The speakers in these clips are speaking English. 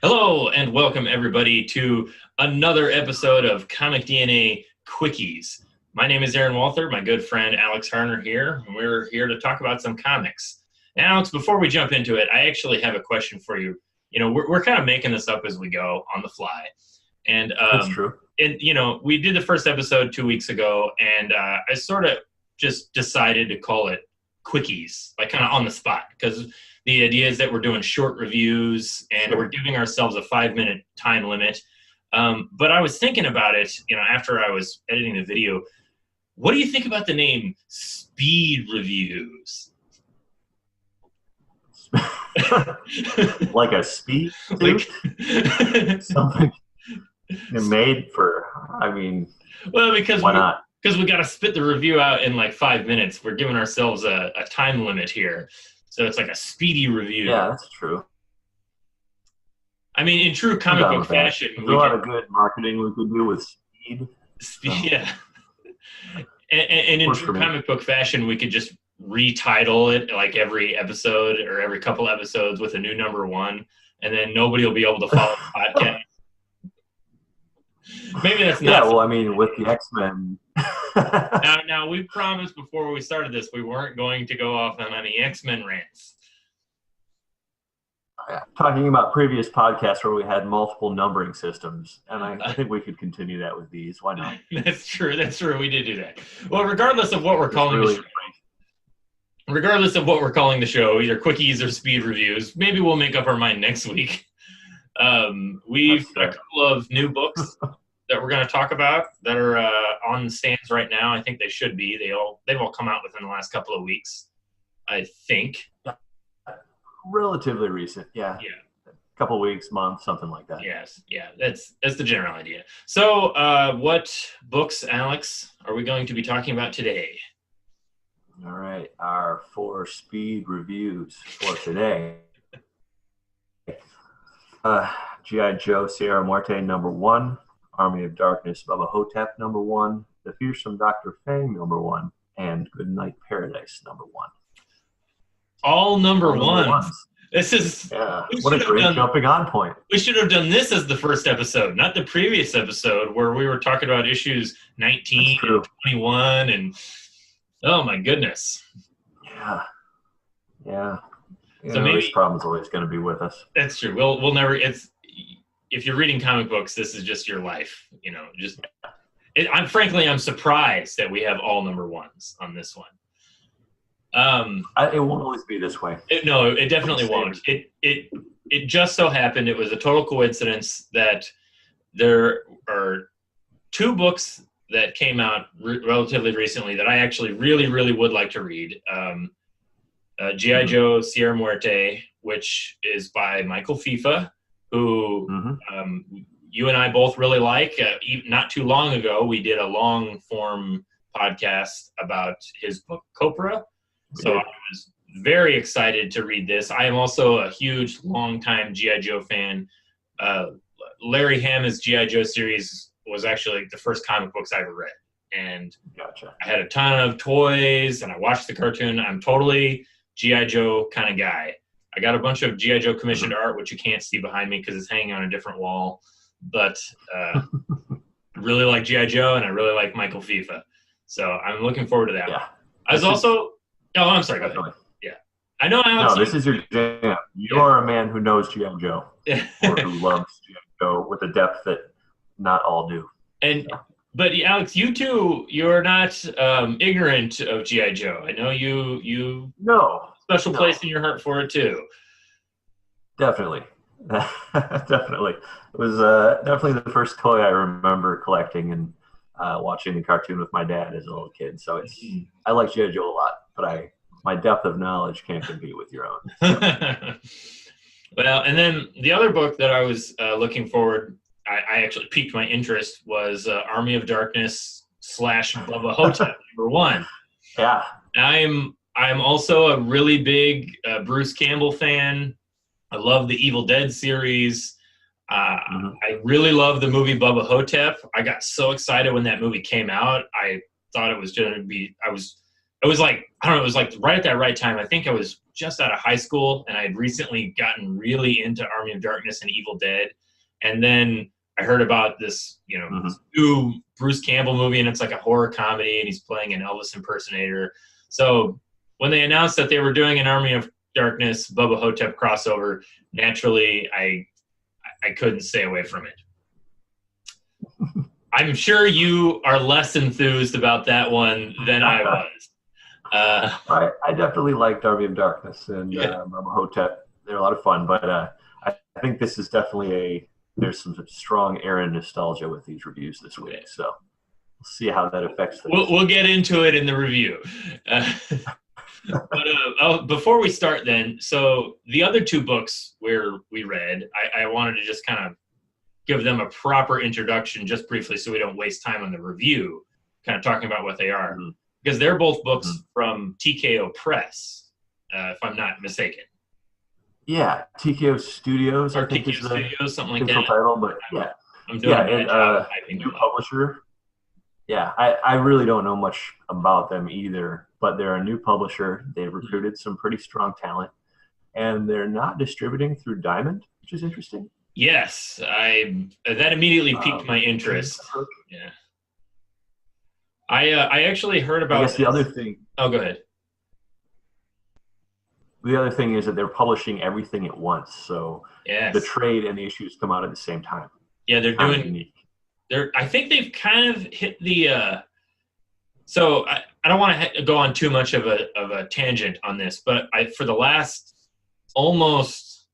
Hello and welcome everybody to another episode of Comic DNA Quickies. My name is Aaron Walther, my good friend Alex Harner here, and we're here to talk about some comics. Now, Alex, before we jump into it, I actually have a question for you. You know, we're kind of making this up as we go on the fly. And That's true. And we did the first episode 2 weeks ago, and I sort of just decided to call it Quickies, like kind of on the spot, because the idea is that we're doing short reviews and we're giving ourselves a 5-minute time limit. But I was thinking about it, after I was editing the video. What do you think about the name Speed Reviews? Like a speed Like, something made for, well, because why not? Because we got to spit the review out in like 5 minutes. We're giving ourselves a time limit here. So it's like a speedy review. Yeah, that's true. I mean, in true comic book fashion, there's a lot of good marketing we could do with speed. Yeah. And in true comic book fashion, we could just retitle it like every episode or every couple episodes with a new number one, and then nobody will be able to follow the podcast. Maybe that's not. Yeah, well, I mean, with the X-Men. Now, we promised before we started this we weren't going to go off on any X-Men rants. Talking about previous podcasts where we had multiple numbering systems, and I think we could continue that with these. Why not? That's true. We did do that. Well, regardless of what we're calling the show, either Quickies or Speed Reviews, maybe we'll make up our mind next week. We've got a couple of new books that we're going to talk about that are on the stands right now. I think they should be. They've all come out within the last couple of weeks, I think. Relatively recent, yeah. A couple weeks, month, something like that. Yes, yeah, that's the general idea. So, what books, Alex, are we going to be talking about today? All right, our 4 speed reviews for today. G.I. Joe, Sierra Muerte, number 1. Army of Darkness, Bubba Hotep, number 1. The Fearsome Dr. Fang, number 1. And Goodnight Paradise, number 1. All number ones. This is what a great jumping on point. We should have done this as the first episode, not the previous episode where we were talking about issues 19 and 21, and oh my goodness. Yeah. So maybe this problem's always going to be with us. That's true. We'll never. If you're reading comic books, this is just your life. I'm surprised that we have all number ones on this one. It won't always be this way. No, it definitely won't. It just so happened, it was a total coincidence that there are 2 books that came out relatively recently that I actually really, really would like to read. G.I. Joe, Sierra Muerte, which is by Michael Fiffe, who you and I both really like. Not too long ago, we did a long-form podcast about his book, Copra. So I was very excited to read this. I am also a huge, long-time G.I. Joe fan. Larry Hama's G.I. Joe series was actually the first comic books I ever read. And I had a ton of toys, and I watched the cartoon. I'm totally G.I. Joe kind of guy. I got a bunch of G.I. Joe commissioned art, which you can't see behind me because it's hanging on a different wall. But I really like G.I. Joe, and I really like Michael Fiffe. So I'm looking forward to that one. I was also... Oh, I'm sorry. Go ahead. Yeah. I know, Alex. No, this is your jam. You're a man who knows G.I. Joe, or who loves G.I. Joe with a depth that not all do. But Alex, you too, you're not ignorant of G.I. Joe. I know you special place in your heart for it too. Definitely. Definitely. It was definitely the first toy I remember collecting and watching the cartoon with my dad as a little kid. So I like G.I. Joe a lot, but my depth of knowledge can't compete with your own. Well, and then the other book that I was looking forward, I actually piqued my interest, was Army of Darkness / Bubba Hotep, number 1. Yeah. I'm also a really big Bruce Campbell fan. I love the Evil Dead series. I really love the movie Bubba Hotep. I got so excited when that movie came out. I thought it was going to be, I was it was like, I don't know, it was like right at that right time. I think I was just out of high school, and I had recently gotten really into Army of Darkness and Evil Dead. And then I heard about this, this new Bruce Campbell movie, and it's like a horror comedy, and he's playing an Elvis impersonator. So when they announced that they were doing an Army of Darkness, Bubba Hotep crossover, naturally I couldn't stay away from it. I'm sure you are less enthused about that one than I was. I definitely liked Army of Darkness and Bubba Hotep. They're a lot of fun, but I think this is definitely there's some strong Aaron nostalgia with these reviews this week. So we'll see how that affects things. We'll get into it in the review. But before we start then, so the other two books where we read, I wanted to just kind of give them a proper introduction just briefly so we don't waste time on the review, kind of talking about what they are. Mm-hmm. Because they're both books from TKO Press, if I'm not mistaken. Yeah, TKO Studios. Or TKO Studios, something like that. Title, but yeah. I'm doing a bad job of hyping new publisher. Yeah, I really don't know much about them either, but they're a new publisher. They've recruited some pretty strong talent, and they're not distributing through Diamond, which is interesting. Yes, that immediately piqued my interest. Yeah. I actually heard about. I guess the other thing. Oh, go ahead. The other thing is that they're publishing everything at once, so the trade and the issues come out at the same time. Yeah, they're doing. Unique. I think they've kind of hit the. So I don't want to go on too much of a tangent on this, but for the last almost,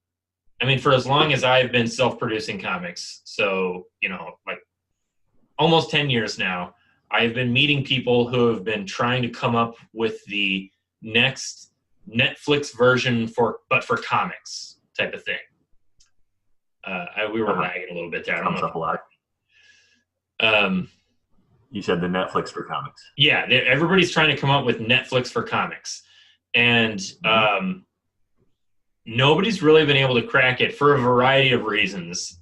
for as long as I've been self-producing comics, so like almost 10 years now, I've been meeting people who have been trying to come up with the next Netflix version for comics type of thing. We were lagging a little bit there. I don't know. Up a lot. You said the Netflix for comics. Yeah, everybody's trying to come up with Netflix for comics, and nobody's really been able to crack it for a variety of reasons.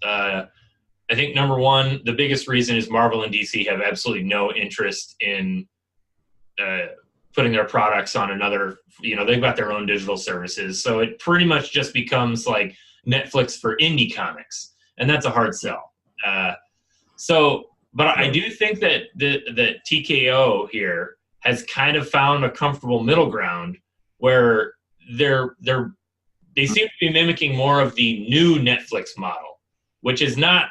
I think number one, the biggest reason is Marvel and DC have absolutely no interest in putting their products on another, they've got their own digital services. So it pretty much just becomes like Netflix for indie comics. And that's a hard sell. But I do think that the TKO here has kind of found a comfortable middle ground where they seem to be mimicking more of the new Netflix model, which is not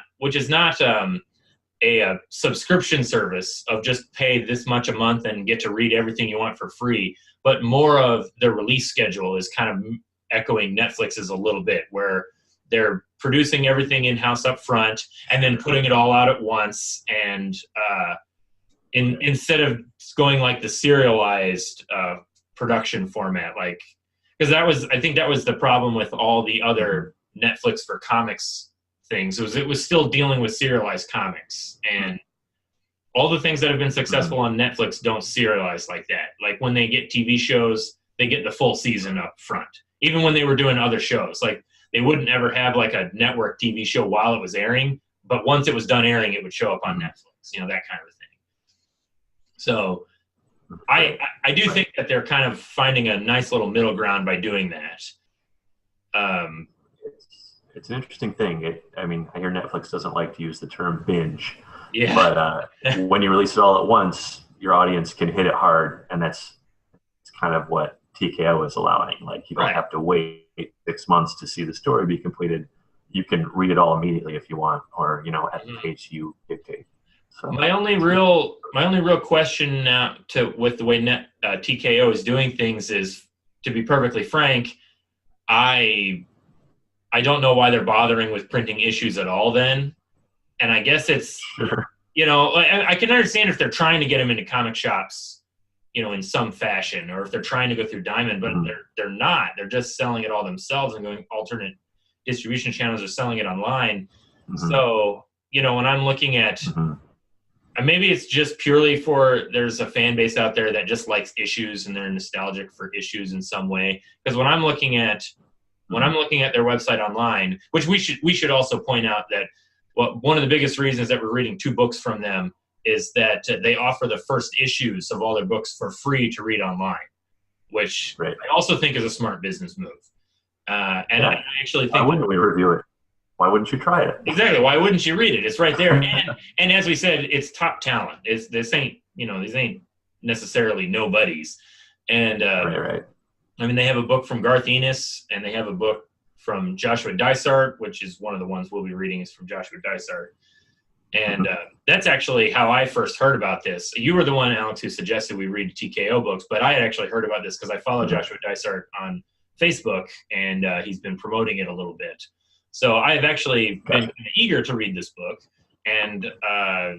a subscription service of just pay this much a month and get to read everything you want for free, but more of their release schedule is kind of echoing Netflix's a little bit, where they're producing everything in-house up front and then putting it all out at once. And instead of going like the serialized production format, because I think that was the problem with all the other Netflix for comics things. It was still dealing with serialized comics, and all the things that have been successful on Netflix don't serialize like that. Like when they get TV shows, they get the full season up front. Even when they were doing other shows, like they wouldn't ever have like a network TV show while it was airing, but once it was done airing, it would show up on Netflix, that kind of a thing. So I do think that they're kind of finding a nice little middle ground by doing that. It's an interesting thing. I hear Netflix doesn't like to use the term binge, but when you release it all at once, your audience can hit it hard, and it's kind of what TKO is allowing. Like you don't have to wait 6 months to see the story be completed. You can read it all immediately if you want, or at the pace you dictate. So my only real question now with the way TKO is doing things is, to be perfectly frank, I don't know why they're bothering with printing issues at all then. And I guess it's, I can understand if they're trying to get them into comic shops, in some fashion, or if they're trying to go through Diamond, but they're not. They're just selling it all themselves and going alternate distribution channels or selling it online. So, when I'm looking at, maybe it's just purely there's a fan base out there that just likes issues and they're nostalgic for issues in some way. Because when I'm looking at their website online, which we should also point out that one of the biggest reasons that we're reading two books from them is that they offer the first issues of all their books for free to read online, which I also think is a smart business move. And I actually think— why wouldn't we review it? Why wouldn't you try it? Exactly. Why wouldn't you read it? It's right there. And as we said, it's top talent. These ain't necessarily nobodies. And right. I mean, they have a book from Garth Ennis, and they have a book from Joshua Dysart, which is one of the ones we'll be reading is from Joshua Dysart. And that's actually how I first heard about this. You were the one, Alex, who suggested we read TKO books, but I had actually heard about this because I follow Joshua Dysart on Facebook, and he's been promoting it a little bit. So I've actually been eager to read this book, and I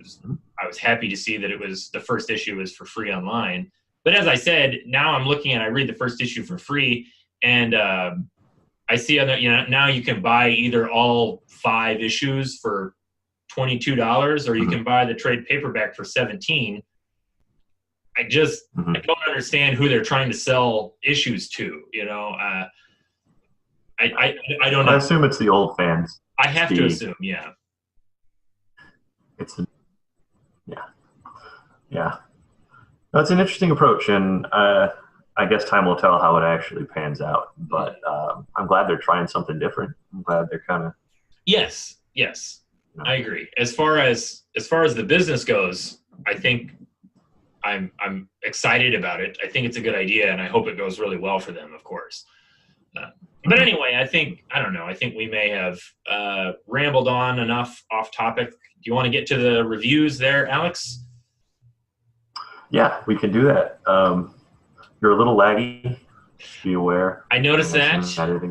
was happy to see that it was the first issue was for free online. But as I said, now I'm looking at, I read the first issue for free, and I see now you can buy either all 5 issues for $22, or you can buy the trade paperback for $17. I don't understand who they're trying to sell issues to. I don't know. I assume it's the old fans. I have to assume, yeah. Yeah. That's an interesting approach, and I guess time will tell how it actually pans out. But I'm glad they're trying something different. I'm glad they're kind of. Yes. I agree. As far as the business goes, I think I'm excited about it. I think it's a good idea, and I hope it goes really well for them, of course. But anyway, I think we may have rambled on enough off topic. Do you want to get to the reviews there, Alex? Yeah, we can do that. You're a little laggy. Be aware. I noticed that.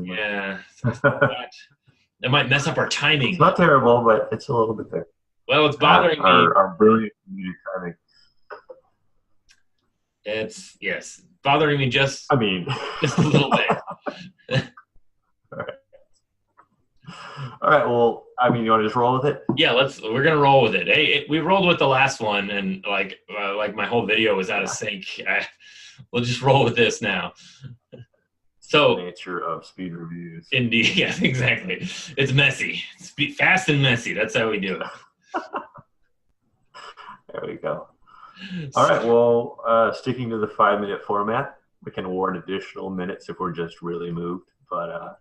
Yeah. That might mess up our timing. It's not terrible, but it's a little bit there. Well, it's bothering me. Our brilliant community timing. It's bothering me just a little bit. All right. Well, you want to just roll with it? Yeah, we're gonna roll with it. Hey, we rolled with the last one, and like my whole video was out of sync. We'll just roll with this now. So, the nature of speed reviews. Indeed, yeah, exactly. It's messy. Fast and messy. That's how we do it. There we go. All right. Well, sticking to the 5-minute format, we can award additional minutes if we're just really moved. But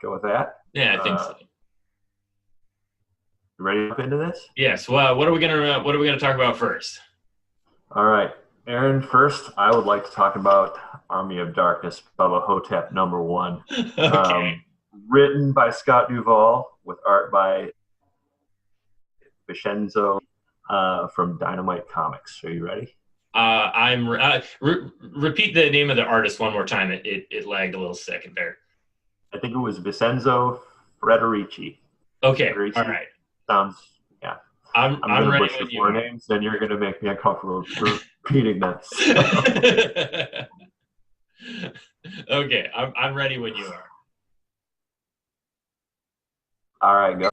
go with that. Yeah, I think so. You ready to jump into this? Yes. Well, what are we gonna talk about first? All right, Aaron. First, I would like to talk about Army of Darkness, Bubba Hotep #1. Okay. Written by Scott Duvall with art by Vincenzo from Dynamite Comics. Are you ready? Repeat the name of the artist one more time. It lagged a little second there. I think it was Vincenzo Federici. Okay. Federici. All right. Sounds, yeah. I'm ready with you. 4 names, then you're going to make me uncomfortable repeating this. Okay, I'm ready when you are. All right, go.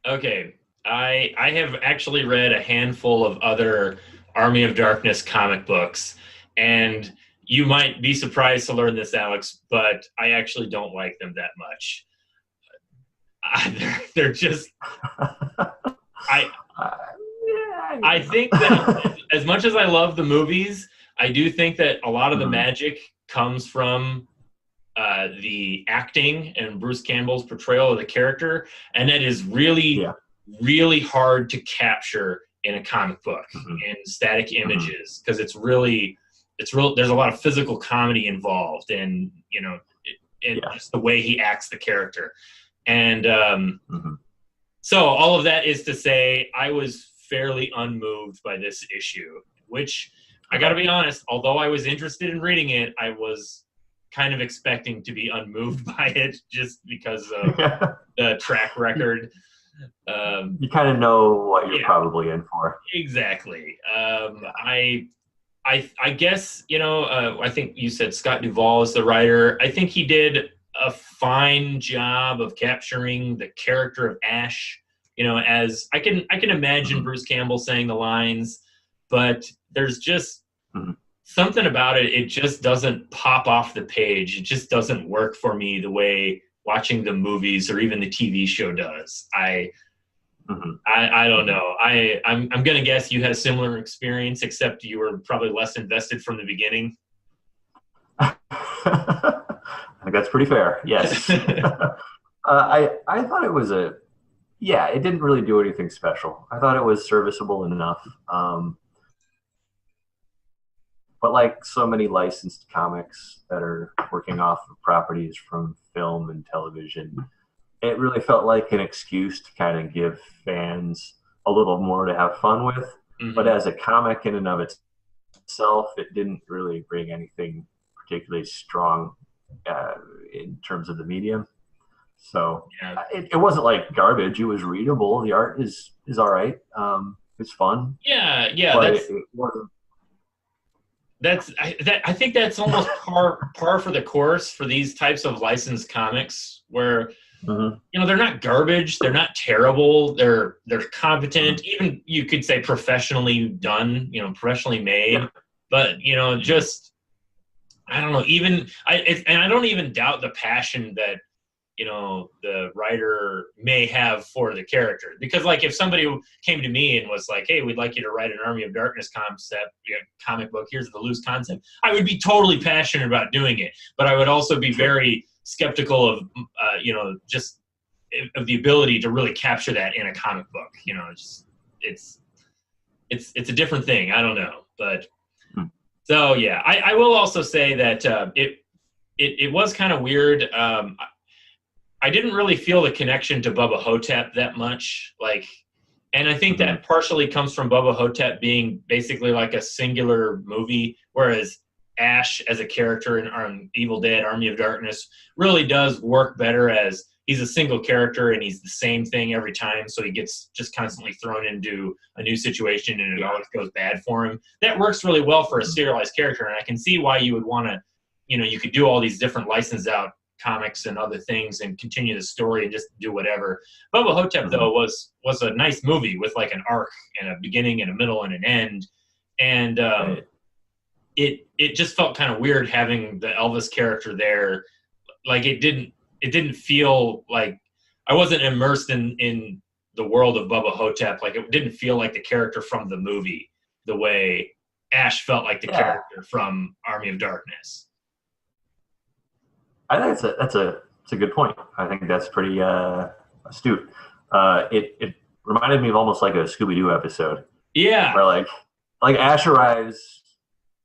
Okay, I have actually read a handful of other Army of Darkness comic books, and you might be surprised to learn this, Alex, but I actually don't like them that much. They're just. I think that as much as I love the movies, I do think that a lot of the magic comes from the acting and Bruce Campbell's portrayal of the character, and that is really, really hard to capture in a comic book in static images because it's real. There's a lot of physical comedy involved, and just the way he acts the character, and so all of that is to say, I was fairly unmoved by this issue, which I got to be honest, although I was interested in reading it, I was kind of expecting to be unmoved by it just because of the track record. You kind of know what you're probably in for. Exactly. I guess, I think you said Scott Duvall is the writer. I think he did a fine job of capturing the character of Ash, as I can imagine Bruce Campbell saying the lines, but there's just something about it. It just doesn't pop off the page. It just doesn't work for me the way watching the movies or even the TV show does. I don't know. I'm gonna guess you had a similar experience, except you were probably less invested from the beginning. I think that's pretty fair. Yes. I thought it was it didn't really do anything special. I thought it was serviceable enough. But like so many licensed comics that are working off of properties from film and television, it really felt like an excuse to kind of give fans a little more to have fun with. But as a comic in and of itself, it didn't really bring anything particularly strong in terms of the medium. So it wasn't like garbage. It was readable. The art is all right. It's fun. Yeah. But it wasn't. I think that's almost par for the course for these types of licensed comics, where they're not garbage, they're not terrible, they're competent, even you could say professionally done, professionally made, but just I don't know. And I don't even doubt the passion that the writer may have for the character, because like if somebody came to me and was like, hey, we'd like you to write an Army of Darkness comic book, here's the loose concept, I would be totally passionate about doing it, but I would also be very skeptical of just of the ability to really capture that in a comic book. It's a different thing. I don't know, but so yeah, I will also say that it was kind of weird. I didn't really feel the connection to Bubba Hotep that much. And I think that partially comes from Bubba Hotep being basically like a singular movie, whereas Ash as a character in Evil Dead, Army of Darkness, really does work better as he's a single character and he's the same thing every time. So he gets just constantly thrown into a new situation and it always goes bad for him. That works really well for a serialized character. And I can see why you would want to, you could do all these different licensed out comics and other things and continue the story and just do whatever. Bubba Hotep though was a nice movie with like an arc and a beginning and a middle and an end, and it just felt kind of weird having the Elvis character there. Like it didn't feel like I wasn't immersed in the world of Bubba Hotep. Like it didn't feel like the character from the movie the way Ash felt like the character from Army of Darkness. I think that's a good point. I think that's pretty astute. It reminded me of almost like a Scooby-Doo episode. Yeah. Where like Ash arrives,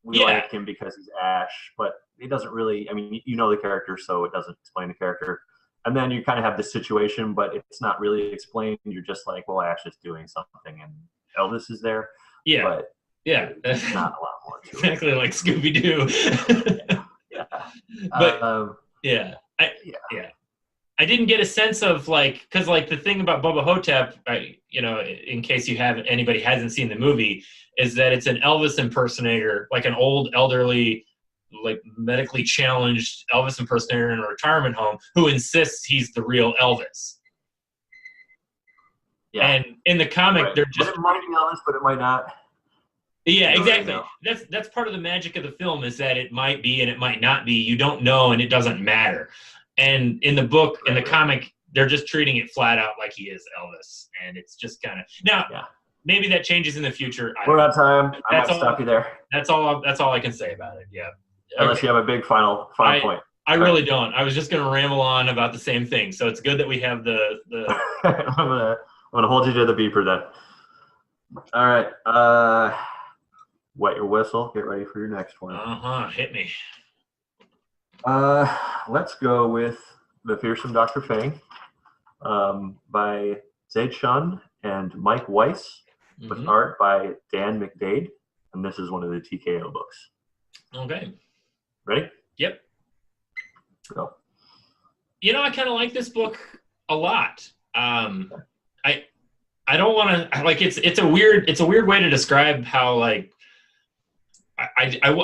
we like him because he's Ash, but he doesn't really. I mean, the character, so it doesn't explain the character. And then you kind of have this situation, but it's not really explained. You're just like, well, Ash is doing something, and Elvis is there. Yeah. But there's not a lot more to it. Exactly like Scooby-Doo. But I didn't get a sense of because the thing about Bubba Hotep, in case anybody hasn't seen the movie, is that it's an Elvis impersonator, like an old elderly, like medically challenged Elvis impersonator in a retirement home who insists he's the real Elvis. Yeah. And in the comic, they're just. But it might be Elvis, but it might not. Yeah, exactly. That's part of the magic of the film, is that it might be and it might not be. You don't know, and it doesn't matter. And in the book, in the comic, they're just treating it flat out like he is Elvis, and it's just kind of now. Yeah. Maybe that changes in the future. We're out of time. I might stop you there. That's all I can say about it. Yeah. Unless you have a big final point. I really don't. I was just going to ramble on about the same thing. So it's good that we have the. I'm gonna hold you to the beeper then. All right. Wet your whistle. Get ready for your next one. Hit me. Let's go with The Fearsome Dr. Fang by Chun and Mike Weiss, with art by Dan McDaid, and this is one of the TKO books. Okay. Ready? Yep. Go. I kind of like this book a lot. I don't want to it's a weird way to describe how I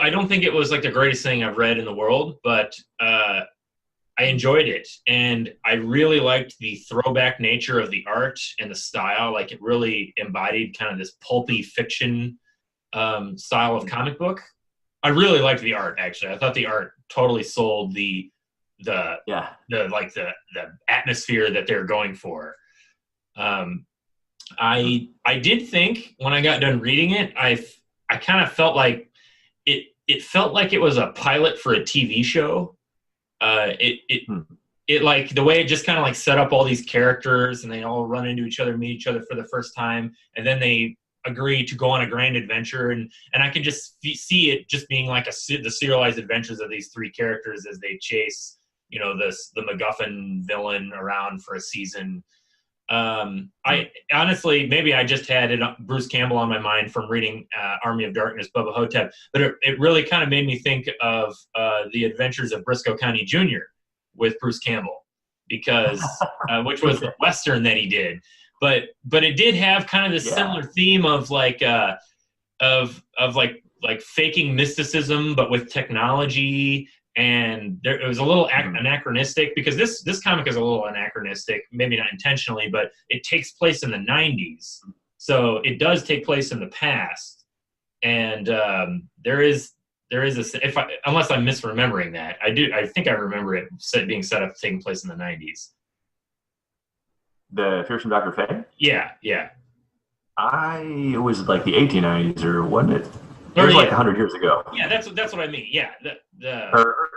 don't think it was the greatest thing I've read in the world, but I enjoyed it, and I really liked the throwback nature of the art and the style. Like it really embodied kind of this pulpy fiction style of comic book. I really liked the art. Actually, I thought the art totally sold the atmosphere that they're going for. I did think when I got done reading it, I kind of felt like it felt like it was a pilot for a TV show. It like the way it just kind of like set up all these characters and they all run into each other, meet each other for the first time, and then they agree to go on a grand adventure, and I could just see it just being like the serialized adventures of these three characters as they chase, you know, the MacGuffin villain around for a season. I honestly, maybe I just had Bruce Campbell on my mind from reading Army of Darkness, Bubba Hotep, but it really kind of made me think of the Adventures of Briscoe County Jr. with Bruce Campbell, because which was the Western that he did. But it did have kind of this similar theme of like like faking mysticism, but with technology. And it was a little anachronistic, because this comic is a little anachronistic, maybe not intentionally, but it takes place in the 90s. So it does take place in the past. And there is unless I'm misremembering that. I think I remember it being set up taking place in the 90s. The Fearsome Dr. Fang? Yeah. It was like the 1890s, or wasn't it? It was like 100 years ago. Yeah, that's what I mean. Yeah, or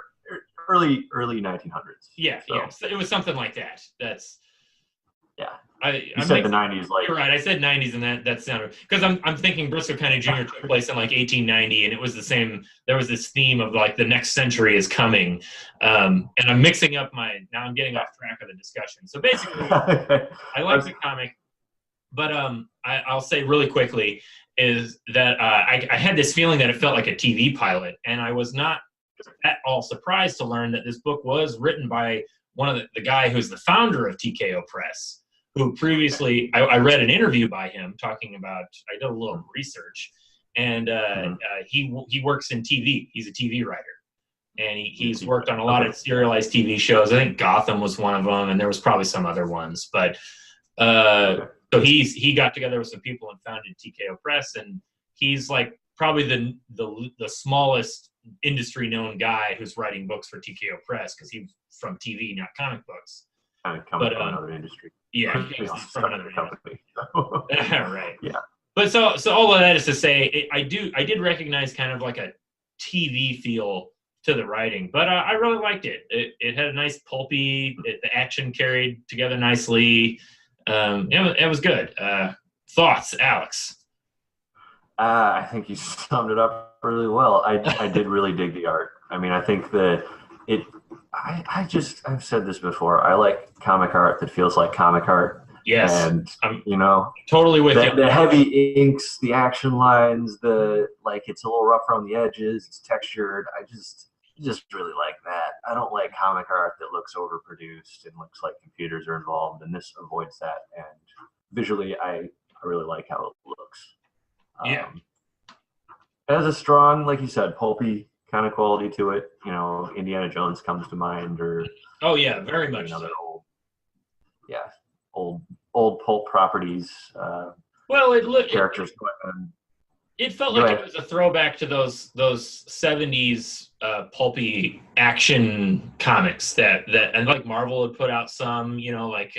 early 1900s. Yeah, so. So it was something like that. That's You said the 90s, like you're right. I said 90s, and that sounded, because I'm thinking Briscoe County Jr. took place in like 1890, and it was the same. There was this theme of like the next century is coming, and I'm mixing up now I'm getting off track of the discussion. So basically, I like the comic, but I'll say really quickly is that I had this feeling that it felt like a TV pilot, and I was not at all surprised to learn that this book was written by one of the guy who's the founder of TKO Press, who previously I read an interview by him talking about. I did a little research, and he works in TV. He's a TV writer, and he's worked on a lot of serialized TV shows. I think Gotham was one of them, and there was probably some other ones, but. So he got together with some people and founded TKO Press, and he's like probably the smallest industry known guy who's writing books for TKO Press, because he's from TV, not comic books. Kind of coming from another industry. Yeah, he's from another company. Right. Yeah. But so all of that is to say, I did recognize kind of like a TV feel to the writing, but I really liked it. It had a nice pulpy. The action carried together nicely. It was good. Thoughts, Alex? I think you summed it up really well. I did really dig the art. I mean, I think that I've said this before. I like comic art that feels like comic art. Yes. And, you know, totally with you. The heavy inks, the action lines, it's a little rough around the edges, it's textured. I just really like that. I don't like comic art that looks overproduced and looks like computers are involved, and this avoids that. And visually, I really like how it looks. Yeah. It has a strong, like you said, pulpy kind of quality to it. You know, Indiana Jones comes to mind, or very much another old pulp properties. Characters. It felt like it was a throwback to those 70s pulpy action comics that and like Marvel had put out some, you know, like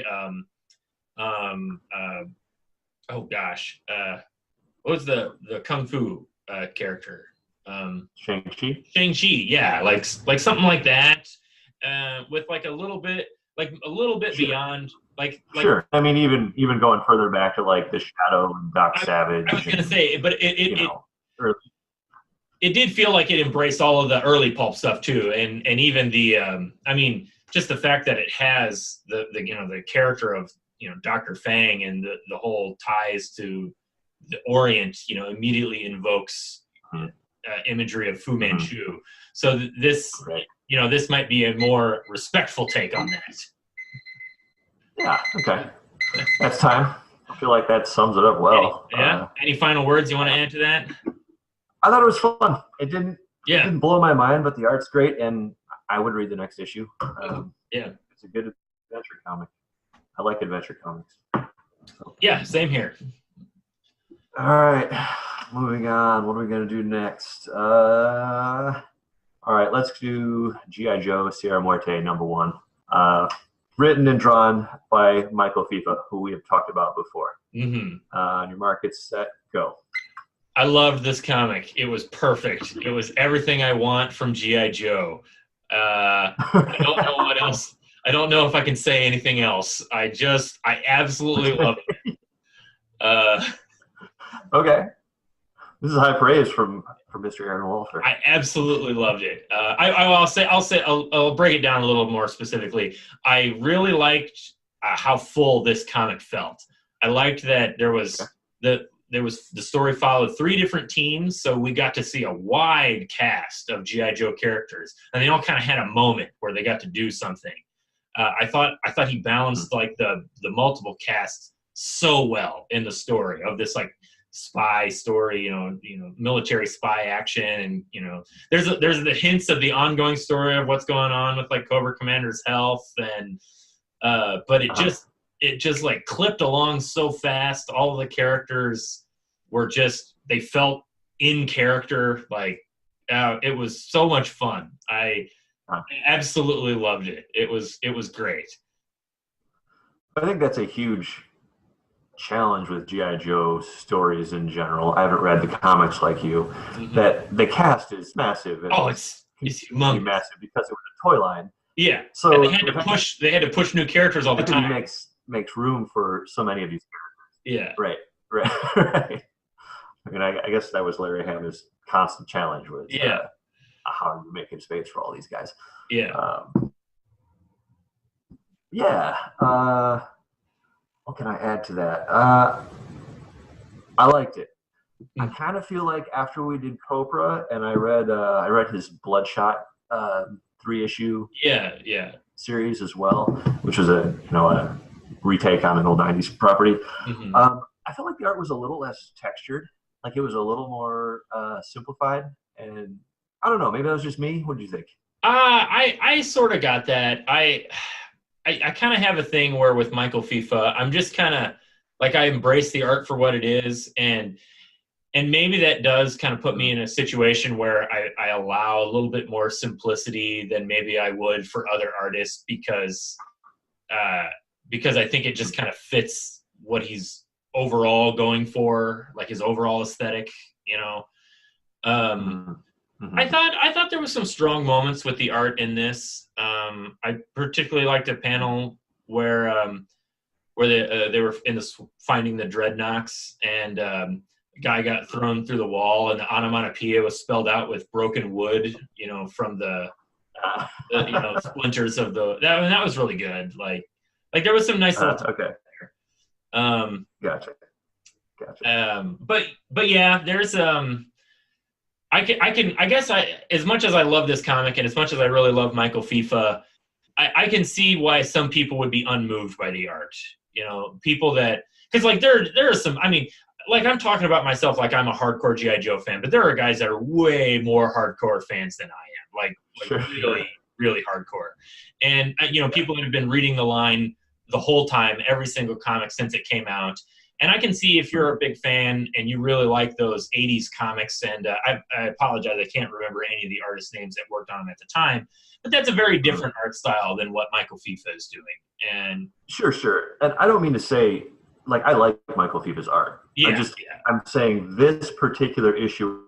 what was the kung fu character? Shang-Chi? Shang-Chi, yeah, like something like that, with like a little bit beyond. Like, sure. I mean, even going further back to like the Shadow and Doc Savage. I was going to say, but it did feel like it embraced all of the early pulp stuff too, and even the I mean, just the fact that it has the character of, you know, Dr. Fang, and the whole ties to the Orient, you know, immediately invokes imagery of Fu Manchu. So this might be a more respectful take on that. Yeah, okay. That's time. I feel like that sums it up well. Any final words you want to add to that? I thought it was fun. It didn't blow my mind, but the art's great, and I would read the next issue. It's a good adventure comic. I like adventure comics. Yeah, same here. All right, moving on. What are we going to do next? All right, let's do G.I. Joe Sierra Muerte #1. Written and drawn by Michael Fiffe, who we have talked about before. Mm-hmm. On your market, set, go. I loved this comic. It was perfect. It was everything I want from G.I. Joe. I don't know what else. I don't know if I can say anything else. I absolutely love it. Okay. This is high praise from Mr. Aaron Walter. I absolutely loved it. I'll break it down a little more specifically. I really liked how full this comic felt. I liked that the story followed 3 different teams, so we got to see a wide cast of G.I. Joe characters, and they all kind of had a moment where they got to do something. I thought he balanced like the multiple casts so well in the story of this like spy story, you know, military spy action, and there's the hints of the ongoing story of what's going on with like Cobra Commander's health, and but it just like clipped along so fast. All of the characters were they felt in character. Like it was so much fun. I absolutely loved it. It was great. I think that's a huge challenge with G.I. Joe stories in general. I haven't read the comics like you. Mm-hmm. That the cast is massive. It's humongous. Massive because it was a toy line. Yeah. So and they had to push new characters all the time. Makes room for so many of these characters. Yeah. Right. I mean, I guess that was Larry Hama's constant challenge was how are you making space for all these guys? Yeah. What can I add to that? I liked it. I kind of feel like after we did Cobra and I read his Bloodshot 3-issue series as well, which was a retake on an old 90s property. Mm-hmm. I felt like the art was a little less textured, like it was a little more simplified, and I don't know, maybe that was just me. What did you think? I sort of got that. I kind of have a thing where with Michael Fiffe, I'm just kind of like I embrace the art for what it is, and maybe that does kind of put me in a situation where I allow a little bit more simplicity than maybe I would for other artists because I think it just kind of fits what he's overall going for, like his overall aesthetic, Mm-hmm. I thought there was some strong moments with the art in this. I particularly liked a panel where they were finding the dreadnoughts, and a guy got thrown through the wall, and the onomatopoeia was spelled out with broken wood, from the splinters of that was really good. Like there was some nice little okay. Gotcha. But yeah, there's I guess as much as I love this comic and as much as I really love Michael Fiffe, I can see why some people would be unmoved by the art. People that, because like there are some, I mean, like I'm talking about myself like I'm a hardcore G.I. Joe fan, but there are guys that are way more hardcore fans than I am, like really, really hardcore. And people that have been reading the line the whole time, every single comic since it came out. And I can see if you're a big fan and you really like those 80s comics, and I apologize, I can't remember any of the artist names that worked on them at the time, but that's a very different art style than what Michael Fiffe is doing. And Sure. And I don't mean to say, like, I like Michael Fiffe's art. I'm saying this particular issue,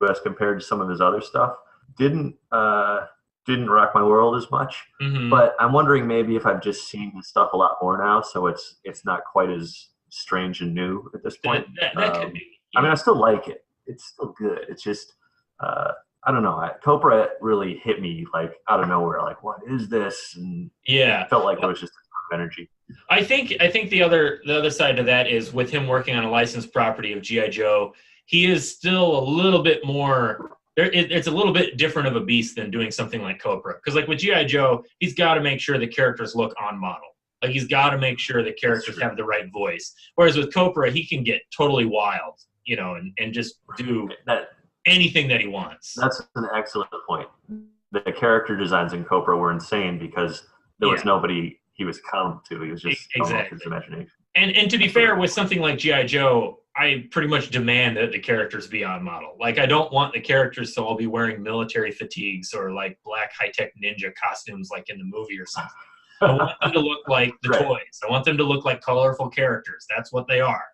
as compared to some of his other stuff, didn't rock my world as much. Mm-hmm. But I'm wondering maybe if I've just seen his stuff a lot more now, so it's not quite as strange and new at this point. That could be. Yeah. I mean, I still like it. It's still good. It's just, I don't know. Cobra really hit me like out of nowhere. Like, what is this? And it felt like there was just a ton of energy. I think the other side to that is with him working on a licensed property of G.I. Joe, he is still a little bit more. It's a little bit different of a beast than doing something like Cobra. Because like with G.I. Joe, he's got to make sure the characters look on model. Like he's got to make sure the characters have the right voice. Whereas with Cobra, he can get totally wild, and just do anything that he wants. That's an excellent point. The character designs in Cobra were insane because there was nobody he was come to. He was just exactly his imagination. And to be fair, with something like G.I. Joe, I pretty much demand that the characters be on model. Like, I don't want the characters to all be wearing military fatigues or like black high-tech ninja costumes like in the movie or something. I want them to look like the Right. toys. I want them to look like colorful characters. That's what they are.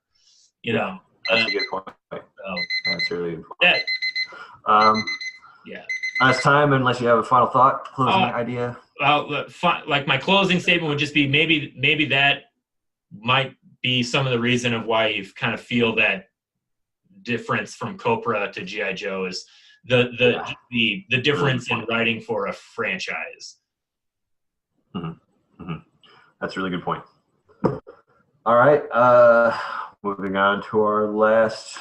You know. That's a good point. So, That's really good point. that, yeah. Last time, unless you have a final thought, closing idea. Well, like my closing statement would just be maybe that might be some of the reason of why you kind of feel that difference from Copra to G.I. Joe is the difference in writing for a franchise. Mm-hmm. Mm-hmm. That's a really good point. All right, moving on to our last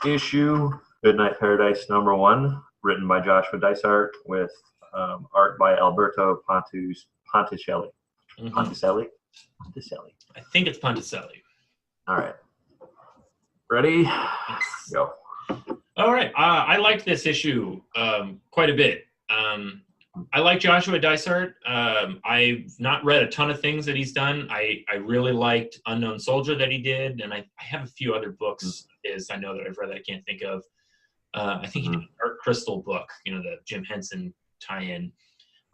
issue, Goodnight Paradise #1, written by Joshua Dysart with art by Alberto Ponticelli. Mm-hmm. Ponticelli? I think it's Ponticelli. All right. Ready? Yes. Go. All right. I liked this issue quite a bit. I like Joshua Dysart. I've not read a ton of things that he's done. I really liked Unknown Soldier that he did, and I have a few other books I know that I've read that I can't think of. I think he did an Art Crystal book, the Jim Henson tie-in.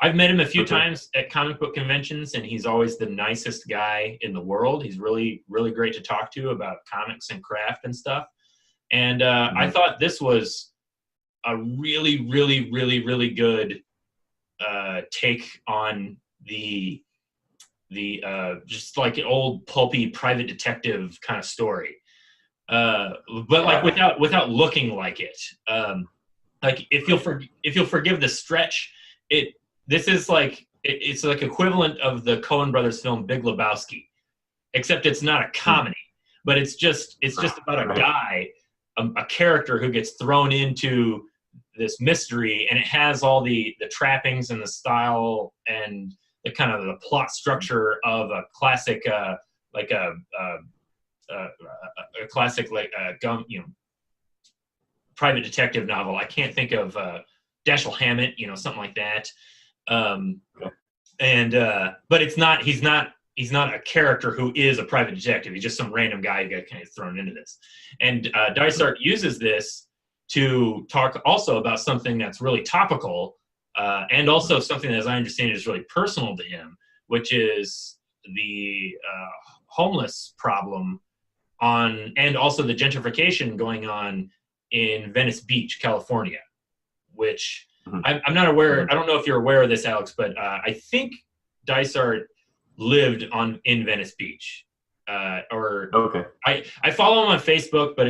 I've met him a few times at comic book conventions, and he's always the nicest guy in the world. He's really, really great to talk to about comics and craft and stuff. And I thought this was a really, really, really, really good take on the just like an old pulpy private detective kind of story, but like without looking like it. Like if you'll forgive the stretch, this is like it's like equivalent of the Coen Brothers film Big Lebowski, except it's not a comedy, but it's just about a guy, a character who gets thrown into this mystery, and it has all the trappings and the style and the kind of the plot structure of a classic classic private detective novel. I can't think of Dashiell Hammett, something like that. But he's not a character who is a private detective. He's just some random guy who got kind of thrown into this. And Dysart uses this to talk also about something that's really topical, and also something that, as I understand it, is really personal to him, which is the homeless problem and also the gentrification going on in Venice Beach, California, which I'm not aware. I don't know if you're aware of this, Alex, but I think Dysart lived in Venice Beach. I follow him on Facebook, but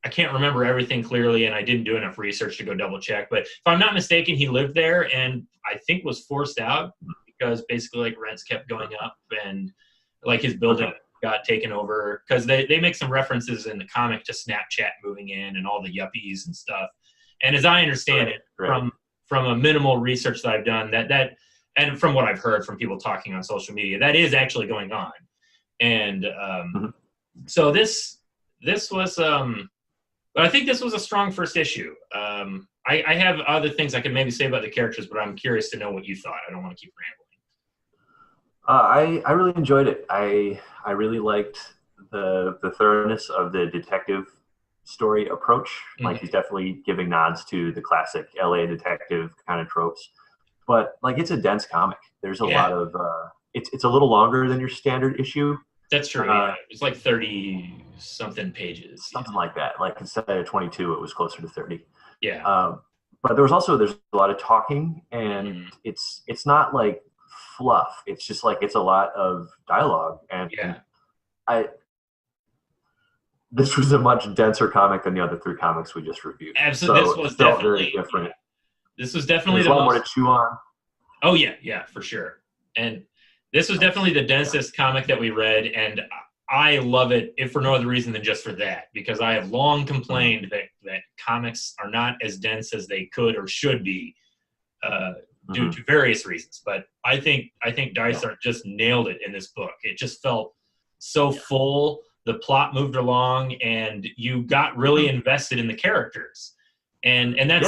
I can't remember everything clearly, and I didn't do enough research to go double check. But if I'm not mistaken, he lived there, and I think was forced out because basically like rents kept going up, and like his building got taken over, because they make some references in the comic to Snapchat moving in and all the yuppies and stuff. And as I understand it, from a minimal research that I've done, that and from what I've heard from people talking on social media, that is actually going on. And so this was but I think this was a strong first issue. I have other things I could maybe say about the characters, but I'm curious to know what you thought. I don't want to keep rambling. I really enjoyed it. I really liked the thoroughness of the detective story approach. Like he's definitely giving nods to the classic LA detective kind of tropes. But like it's a dense comic. There's a lot of it's a little longer than your standard issue. That's true. It's like 30-something pages. Something like that. Like instead of 22, it was closer to 30. Yeah. But there's a lot of talking, and it's not like fluff. It's just like it's a lot of dialogue. And this was a much denser comic than the other 3 comics we just reviewed. Absolutely. So this was definitely very different. This was definitely There's a lot more to chew on. Oh yeah, for sure. And this was definitely the densest comic that we read, and I love it, if for no other reason than just for that, because I have long complained that comics are not as dense as they could or should be due to various reasons. But I think Dysart just nailed it in this book. It just felt so full. The plot moved along, and you got really invested in the characters. And that's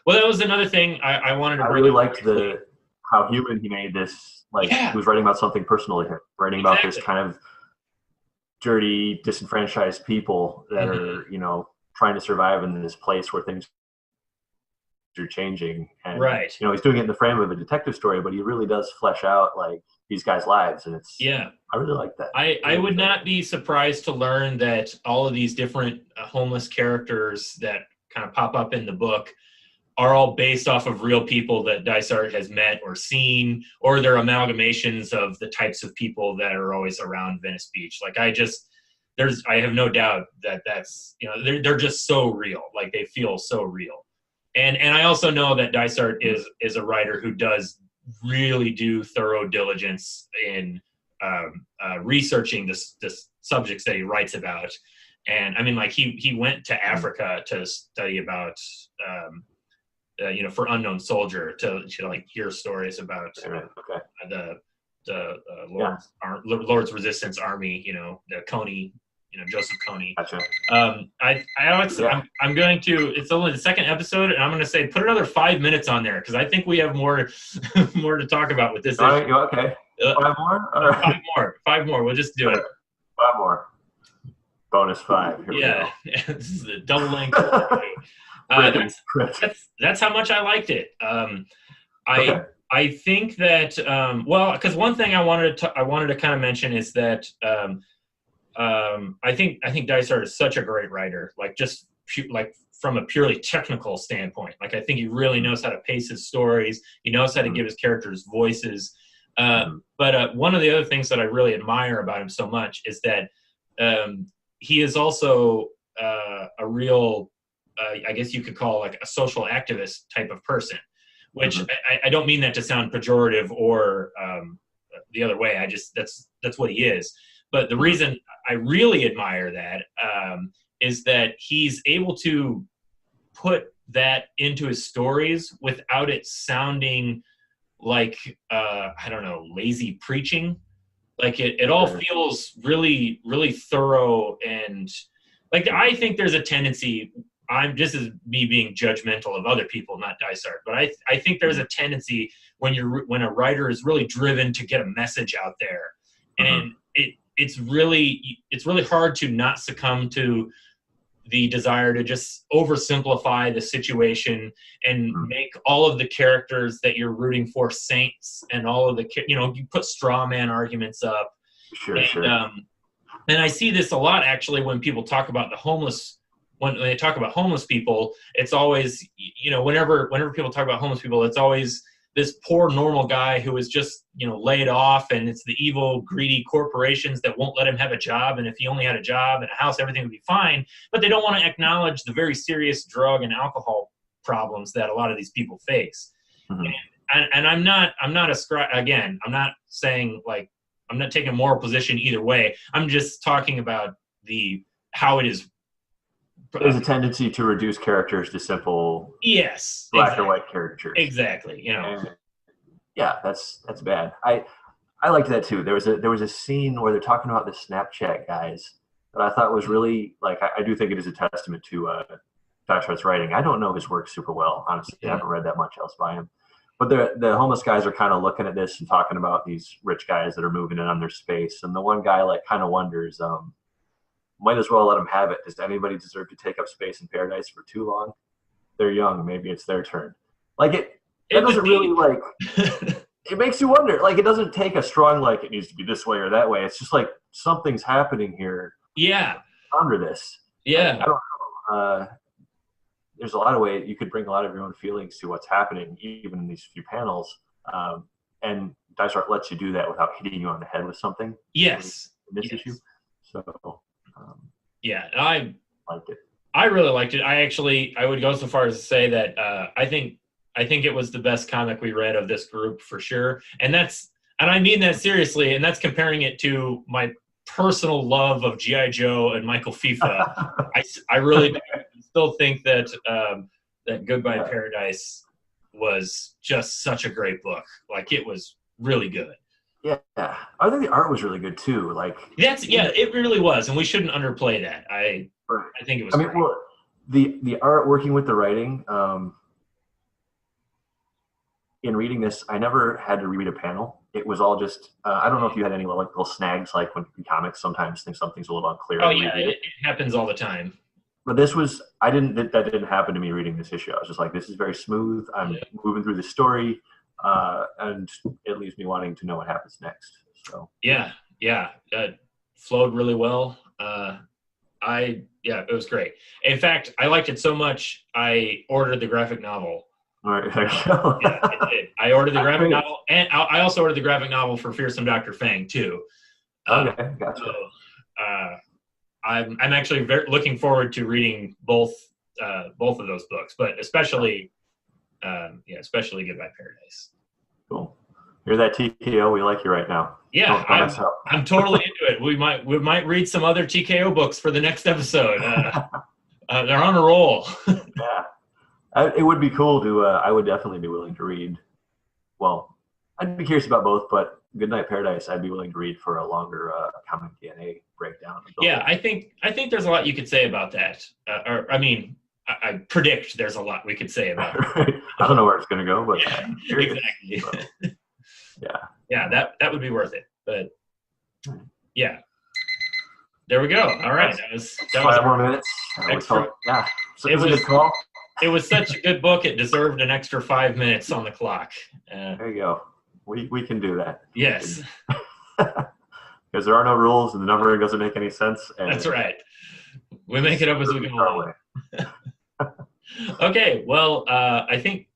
Well, that was another thing I wanted to bring up. I really liked how human he made this. Like he was writing about something personal to him, writing about this kind of dirty, disenfranchised people that are, trying to survive in this place where things are changing, and Right. you know, he's doing it in the frame of a detective story, but he really does flesh out like these guys' lives, and it's I really like that. I would not be surprised to learn that all of these different homeless characters that kind of pop up in the book are all based off of real people that Dysart has met or seen, or they're amalgamations of the types of people that are always around Venice Beach. Like I have no doubt that that's, you know, they're just so real. Like they feel so real. And I also know that Dysart is a writer who does really do thorough diligence in researching the subjects that he writes about. And I mean, like he went to Africa to study about, you know, for Unknown Soldier to like hear stories about the Lord's Resistance Army, you know, the Coney, you know, Joseph Coney. Gotcha. I'm going to, it's only the second episode, and I'm going to say put another 5 minutes on there because I think we have more more to talk about with this issue. Right, okay. 5 more? 5 more. We'll just do it. 5 more. Bonus 5. Here we go. This is a double length. That's how much I liked it. I think that well, because one thing I wanted to kind of mention is that I think Dysart is such a great writer. Like just like from a purely technical standpoint, like I think he really knows how to pace his stories. He knows how to give his characters voices. But one of the other things that I really admire about him so much is that he is also a real, I guess you could call like a social activist type of person, which I don't mean that to sound pejorative or the other way. That's what he is. But the reason I really admire that is that he's able to put that into his stories without it sounding like, I don't know, lazy preaching. Like it all feels really, really thorough. And like, I think there's a tendency, this is me being judgmental of other people, not Dysart, but I think there's a tendency when a writer is really driven to get a message out there, and it's really hard to not succumb to the desire to just oversimplify the situation and make all of the characters that you're rooting for saints, and all of the, you know, you put straw man arguments up. Sure. And I see this a lot actually when people talk about the homeless. When they talk about homeless people, it's always, you know, whenever people talk about homeless people, it's always this poor normal guy who is just, you know, laid off, and it's the evil, greedy corporations that won't let him have a job. And if he only had a job and a house, everything would be fine. But they don't want to acknowledge the very serious drug and alcohol problems that a lot of these people face. And I'm not saying like, I'm not taking a moral position either way. I'm just talking about how it is. There's a tendency to reduce characters to simple black or white caricatures. Exactly. You know. And yeah, that's bad. I liked that too. There was a scene where they're talking about the Snapchat guys that I thought was really, like, I do think it is a testament to Dysart's writing. I don't know his work super well, honestly. I haven't read that much else by him. But the homeless guys are kind of looking at this and talking about these rich guys that are moving in on their space. And the one guy like kind of wonders, might as well let them have it. Does anybody deserve to take up space in paradise for too long? They're young. Maybe it's their turn. Like it doesn't really like, it makes you wonder. Like it doesn't take a strong, like it needs to be this way or that way. It's just like something's happening here. Yeah. Under this. Yeah. I don't know. There's a lot of ways you could bring a lot of your own feelings to what's happening, even in these few panels. And Dysart lets you do that without hitting you on the head with something. Yes. In this issue. So, yeah, I liked it. I really liked it. I would go so far as to say that I think it was the best comic we read of this group for sure. And I mean that seriously. And that's comparing it to my personal love of G.I. Joe and Michael Fiffe. I really still think that that Goodnight Paradise was just such a great book. Like it was really good. Yeah, I think the art was really good too. Like it really was, and we shouldn't underplay that. I think it was. I mean, well, the art working with the writing. In reading this, I never had to reread a panel. It was all just. I don't know if you had any little snags, like when in comics sometimes think something's a little unclear. Oh yeah, it happens all the time. But this was, that didn't happen to me reading this issue. I was just like, this is very smooth. I'm moving through the story, and it leaves me wanting to know what happens next. So yeah, flowed really well. It was great. In fact, I liked it so much, I ordered the graphic novel. All right, there you go. Yeah, it did. I ordered the graphic novel, and I also ordered the graphic novel for Fearsome Dr. Fang too. Okay, gotcha. So, I'm actually looking forward to reading both of those books, but especially Goodnight Paradise. Cool. You're that TKO. We like you right now. Yeah, I'm totally into it. We might read some other TKO books for the next episode. They're on a roll. Yeah, it would be cool to. I would definitely be willing to read. Well, I'd be curious about both, but Goodnight Paradise, I'd be willing to read for a longer comic DNA breakdown. Yeah, I think there's a lot you could say about that. I predict there's a lot we could say about it. I don't know where it's going to go, but exactly. So, yeah, that would be worth it. But yeah, there we go. All right, that was 5 more minutes. So it was a good call. It was such a good book. It deserved an extra 5 minutes on the clock. There you go. We can do that. Yes. Because there are no rules and the numbering doesn't make any sense. That's right. We make it up as we go along. Okay, well, I think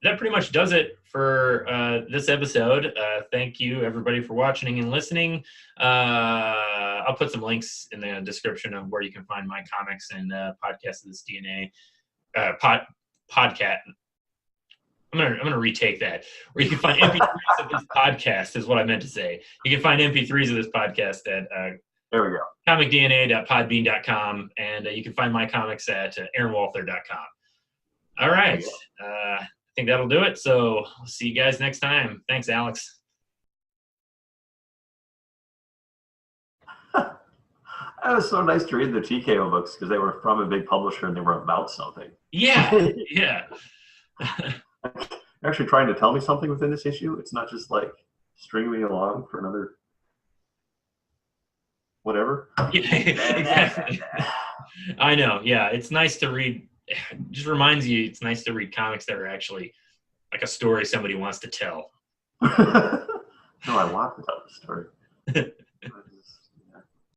that pretty much does it for this episode. Thank you, everybody, for watching and listening. I'll put some links in the description of where you can find my comics and podcast of this DNA podcast. I'm gonna retake that. Where you can find MP3s of this podcast is what I meant to say. You can find MP3s of this podcast at there we go. comicdna.podbean.com, and you can find my comics at aaronwalther.com. All right, I think that'll do it. So I'll see you guys next time. Thanks, Alex. It was so nice to read the TKO books because they were from a big publisher and they were about something. Yeah, yeah. They're actually trying to tell me something within this issue. It's not just like stringing me along for another whatever. Yeah, exactly. I know. Yeah, it's nice to read. It just reminds you it's nice to read comics that are actually like a story somebody wants to tell. No, I want to tell the story.